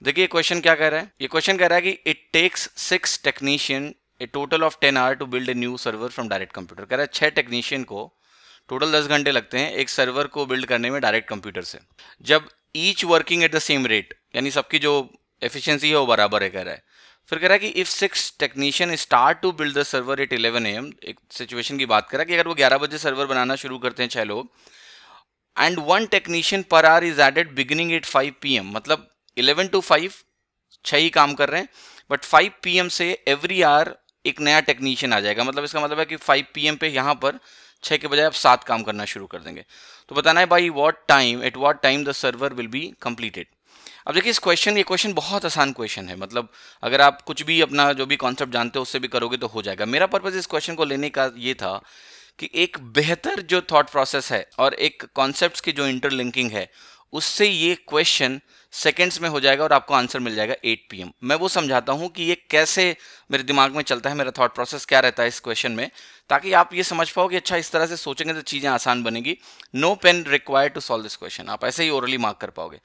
देखिए क्वेश्चन क्या कह रहा है, ये क्वेश्चन कह रहा है कि it takes 6 technician a total of 10 hour to build a new server from direct computer. कह रहा है 6 टेक्नीशियन को टोटल 10 घंटे लगते हैं एक सर्वर को बिल्ड करने में डायरेक्ट कंप्यूटर से, जब each working at the same rate, यानी सबकी जो एफिशिएंसी है वो बराबर है। कह रहा है फिर कह रहा है कि if 6 technician start to build the server at 11 AM, एक सिचुएशन की बात कर रहा है कि अगर वो 11 बजे सर्वर बनाना शुरू करते हैं 6 लोग, and 1 technician per hour is added beginning at 5 PM, मतलब 11 to 5 6 ही काम कर रहे हैं, बट 5 PM से एवरी आवर एक नया टेक्नीशियन आ जाएगा। मतलब इसका मतलब है कि 5 PM पे यहाँ पर 6 के बजाय आप 7 काम करना शुरू कर देंगे। तो बताना है by what time, at what time the server will be completed. अब देखिए इस क्वेश्चन, ये क्वेश्चन बहुत आसान क्वेश्चन है, मतलब अगर आप कुछ भी अपना जो भी कॉन्सेप्ट जानते हो उससे भी करोगे तो हो जाएगा। मेरा पर्पज इस क्वेश्चन को लेने का ये था कि एक बेहतर जो थॉट प्रोसेस है और एक कॉन्सेप्ट्स की जो इंटरलिंकिंग है, उससे ये क्वेश्चन सेकंड्स में हो जाएगा और आपको आंसर मिल जाएगा 8 PM। मैं वो समझाता हूँ कि ये कैसे मेरे दिमाग में चलता है, मेरा थॉट प्रोसेस क्या रहता है इस क्वेश्चन में, ताकि आप ये समझ पाओ कि अच्छा इस तरह से सोचेंगे तो चीज़ें आसान बनेगी। No pen required to solve this question, आप ऐसे ही ओरली मार्क कर पाओगे।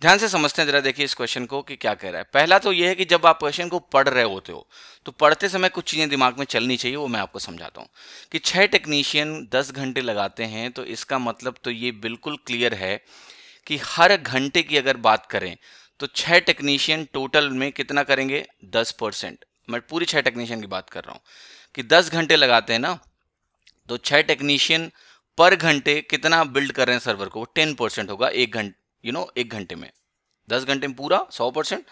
ध्यान से समझते हैं जरा, देखिए इस क्वेश्चन को कि क्या कह रहा है। पहला तो ये है कि जब आप क्वेश्चन को पढ़ रहे होते हो तो पढ़ते समय कुछ चीज़ें दिमाग में चलनी चाहिए, वो मैं आपको समझाता हूँ। कि 6 टेक्नीशियन 10 घंटे लगाते हैं तो इसका मतलब तो ये बिल्कुल क्लियर है कि हर घंटे की अगर बात करें तो 6 टेक्नीशियन टोटल में कितना करेंगे, 10%। मैं पूरी 6 टेक्नीशियन की बात कर रहा हूँ कि 10 घंटे लगाते हैं ना, तो 6 टेक्नीशियन पर घंटे कितना बिल्ड कर रहे हैं सर्वर को, 10% होगा एक घंटे, एक घंटे में। 10 घंटे में पूरा 100%,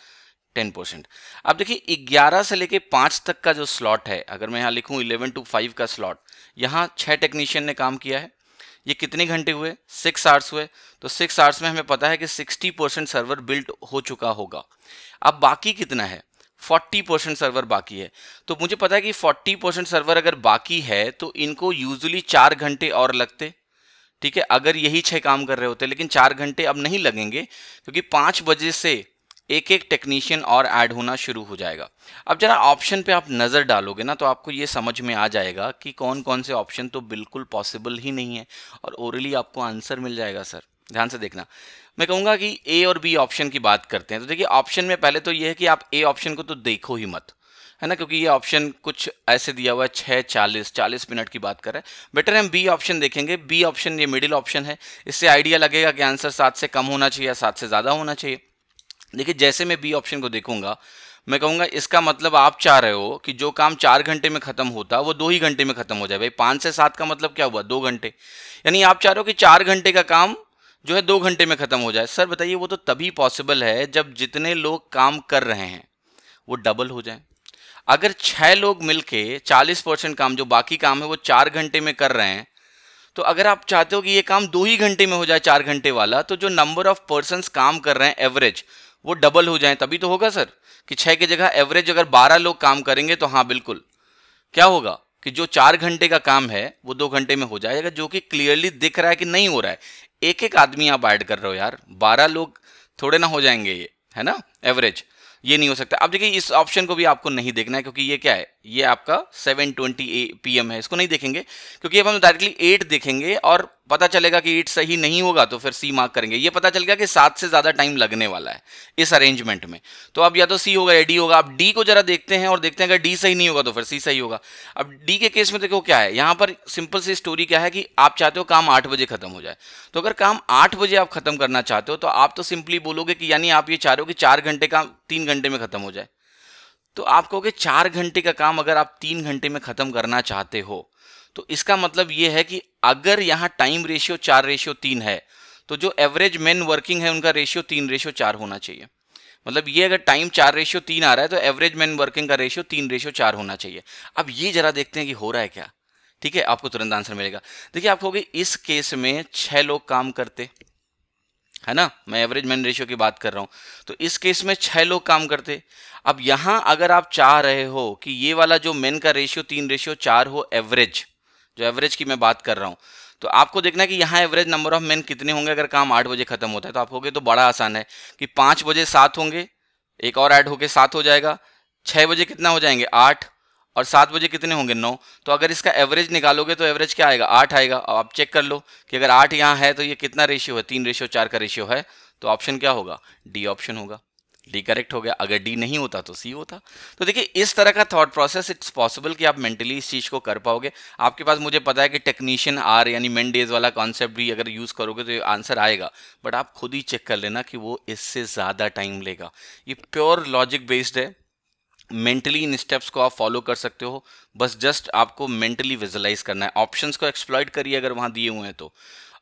10%। अब देखिए 11 से लेके 5 तक का जो स्लॉट है, अगर मैं यहाँ लिखूँ 11 to 5 का स्लॉट, यहाँ 6 टेक्नीशियन ने काम किया है। ये कितने घंटे हुए, 6 आवर्स हुए। तो 6 आवर्स में हमें पता है कि 60% सर्वर बिल्ट हो चुका होगा। अब बाकी कितना है, 40% सर्वर बाकी है। तो मुझे पता है कि 40% सर्वर अगर बाकी है तो इनको यूजुअली 4 घंटे और लगते, ठीक है, अगर यही 6 काम कर रहे होते। लेकिन 4 घंटे अब नहीं लगेंगे क्योंकि 5 बजे से एक एक टेक्नीशियन और ऐड होना शुरू हो जाएगा। अब जरा ऑप्शन पे आप नज़र डालोगे ना तो आपको ये समझ में आ जाएगा कि कौन कौन से ऑप्शन तो बिल्कुल पॉसिबल ही नहीं है, और ओरली आपको आंसर मिल जाएगा। सर ध्यान से देखना, मैं कहूँगा कि ए और बी ऑप्शन की बात करते हैं। तो देखिए ऑप्शन में पहले तो ये है कि आप ए ऑप्शन को तो देखो ही मत, है ना, क्योंकि ये ऑप्शन कुछ ऐसे दिया हुआ है 6:40 मिनट की बात कर रहा है। बेटर हम बी ऑप्शन देखेंगे। बी ऑप्शन ये मिडिल ऑप्शन है, इससे आइडिया लगेगा कि आंसर 7 से कम होना चाहिए या 7 से ज़्यादा होना चाहिए। देखिए जैसे मैं बी ऑप्शन को देखूंगा, मैं कहूंगा इसका मतलब आप चाह रहे हो कि जो काम 4 घंटे में खत्म होता वो 2 ही घंटे में खत्म हो जाए। भाई 5 से 7 का मतलब क्या हुआ, 2 घंटे। यानी आप चाह रहे हो कि 4 घंटे का काम जो है 2 घंटे में खत्म हो जाए। सर बताइए वो तो तभी पॉसिबल है जब जितने लोग काम कर रहे हैं वो डबल हो जाए। अगर 6 लोग मिलके 40% काम, जो बाकी काम है वो 4 घंटे में कर रहे हैं, तो अगर आप चाहते हो कि ये काम 2 ही घंटे में हो जाए 4 घंटे वाला, तो जो नंबर ऑफ पर्सन्स काम कर रहे हैं एवरेज वो डबल हो जाए, तभी तो होगा सर। कि 6 की जगह एवरेज अगर 12 लोग काम करेंगे तो हाँ बिल्कुल क्या होगा कि जो 4 घंटे का काम है वो 2 घंटे में हो जाएगा, जो कि क्लियरली दिख रहा है कि नहीं हो रहा है। एक एक आदमी आप ऐड कर रहे हो यार, 12 लोग थोड़े ना हो जाएंगे ये, है ना, एवरेज ये नहीं हो सकता। अब देखिए इस ऑप्शन को भी आपको नहीं देखना है क्योंकि ये क्या है, ये आपका 7:20 PM है, इसको नहीं देखेंगे क्योंकि अब हम डायरेक्टली 8 देखेंगे और पता चलेगा कि 8 सही नहीं होगा तो फिर सी मार्क करेंगे। ये पता चल गया कि 7 से ज़्यादा टाइम लगने वाला है इस अरेंजमेंट में, तो अब या तो सी होगा या डी होगा। अब डी को जरा देखते हैं और देखते हैं अगर डी सही नहीं होगा तो फिर सी सही होगा। अब डी के केस में देखो क्या है, यहाँ पर सिंपल सी स्टोरी क्या है कि आप चाहते हो काम 8 बजे खत्म हो जाए। तो अगर काम 8 बजे आप खत्म करना चाहते हो तो आप तो सिंपली बोलोगे कि यानी आप ये चाह रहे हो कि 4 घंटे का 3 घंटे में खत्म हो जाए। तो आप कहोगे 4 घंटे का काम अगर आप 3 घंटे में खत्म करना चाहते हो तो इसका मतलब ये है कि अगर यहाँ टाइम रेशियो 4:3 है तो जो एवरेज मेन वर्किंग है उनका रेशियो 3:4 होना चाहिए। मतलब ये अगर टाइम 4:3 आ रहा है तो एवरेज मेन वर्किंग का रेशियो 3:4 होना चाहिए। अब ये जरा देखते हैं कि हो रहा है क्या, ठीक है, आपको तुरंत आंसर मिलेगा। देखिए आप कहोगे इस केस में 6 लोग काम करते, है ना, मैं एवरेज मैन रेशियो की बात कर रहा हूं, तो इस केस में 6 लोग काम करते। अब यहां अगर आप चाह रहे हो कि ये वाला जो मेन का रेशियो 3:4 हो, एवरेज, जो एवरेज की मैं बात कर रहा हूं, तो आपको देखना है कि यहाँ एवरेज नंबर ऑफ मेन कितने होंगे अगर काम 8 बजे खत्म होता है। तो आप कहोगे तो बड़ा आसान है कि 5 बजे 7 होंगे, एक और ऐड होके 7 हो जाएगा। 6 बजे कितना हो जाएंगे, 8, और 7 बजे कितने होंगे, 9। तो अगर इसका एवरेज निकालोगे तो एवरेज क्या आएगा, 8 आएगा। अब आप चेक कर लो कि अगर 8 यहाँ है तो ये कितना रेशियो है, 3:4 का रेशियो है। तो ऑप्शन क्या होगा, डी ऑप्शन होगा। डी करेक्ट हो गया, अगर डी नहीं होता तो सी होता। तो देखिए इस तरह का थॉट प्रोसेस इट्स पॉसिबल कि आप मेंटली इस चीज़ को कर पाओगे। आपके पास मुझे पता है कि टेक्नीशियन आर यानी मेंडेज वाला कॉन्सेप्ट भी अगर यूज़ करोगे तो ये आंसर आएगा, बट आप खुद ही चेक कर लेना कि वो इससे ज़्यादा टाइम लेगा। ये प्योर लॉजिक बेस्ड है, मेंटली इन स्टेप्स को आप फॉलो कर सकते हो, बस जस्ट आपको मेंटली विजुलाइज करना है। ऑप्शंस को एक्सप्लॉइट करिए अगर वहाँ दिए हुए हैं तो।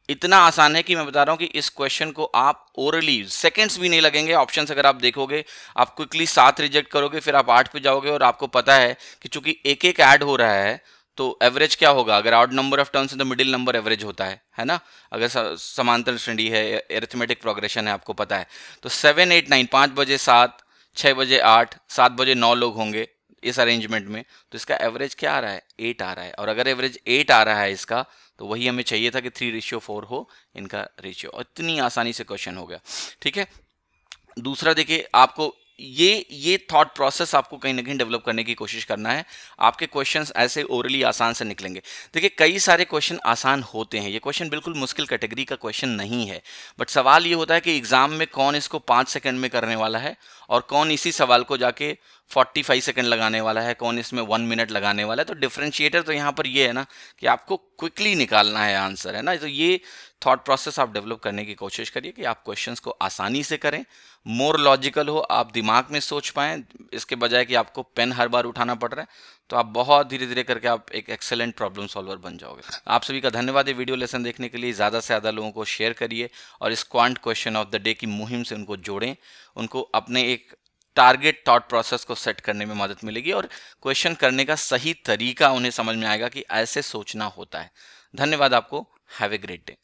इतना आसान है कि मैं बता रहा हूँ कि इस क्वेश्चन को आप ओरली सेकंड्स भी नहीं लगेंगे। ऑप्शंस अगर आप देखोगे, आप क्विकली 7 रिजेक्ट करोगे, फिर आप 8 पे जाओगे और आपको पता है कि चूंकि एक एक ऐड हो रहा है तो एवरेज क्या होगा। अगर odd number of terms in the middle number average होता है ना। अगर समांतर श्रेणी है, एरिथमेटिक प्रोग्रेशन है, आपको पता है। तो 7 8 9, 5 बजे 7, 6 बजे 8, 7 बजे 9 लोग होंगे इस अरेंजमेंट में, तो इसका एवरेज क्या आ रहा है, 8 आ रहा है। और अगर एवरेज 8 आ रहा है इसका, तो वही हमें चाहिए था कि 3:4 हो इनका रेशियो। और इतनी आसानी से क्वेश्चन हो गया, ठीक है। दूसरा देखिए, आपको ये थॉट प्रोसेस आपको कहीं ना कहीं डेवलप करने की कोशिश करना है। आपके क्वेश्चंस ऐसे ओरली आसान से निकलेंगे। देखिए कई सारे क्वेश्चन आसान होते हैं, ये क्वेश्चन बिल्कुल मुश्किल कैटेगरी का क्वेश्चन नहीं है, बट सवाल ये होता है कि एग्जाम में कौन इसको 5 सेकंड में करने वाला है और कौन इसी सवाल को जाके 45 सेकंड लगाने वाला है, कौन इसमें 1 मिनट लगाने वाला है। तो डिफरेंशिएटर तो यहाँ पर ये है ना कि आपको क्विकली निकालना है आंसर, है ना। तो ये थॉट प्रोसेस आप डेवलप करने की कोशिश करिए कि आप क्वेश्चंस को आसानी से करें, मोर लॉजिकल हो, आप दिमाग में सोच पाएं, इसके बजाय कि आपको पेन हर बार उठाना पड़ रहा है। तो आप बहुत धीरे धीरे करके आप एक एक्सेलेंट प्रॉब्लम सॉल्वर बन जाओगे। आप सभी का धन्यवाद ये वीडियो लेसन देखने के लिए। ज़्यादा से ज़्यादा लोगों को शेयर करिए और इस quant question of the day की मुहिम से उनको जोड़ें। उनको अपने एक टारगेट थॉट प्रोसेस को सेट करने में मदद मिलेगी और क्वेश्चन करने का सही तरीका उन्हें समझ में आएगा कि ऐसे सोचना होता है। धन्यवाद आपको। Have a great day.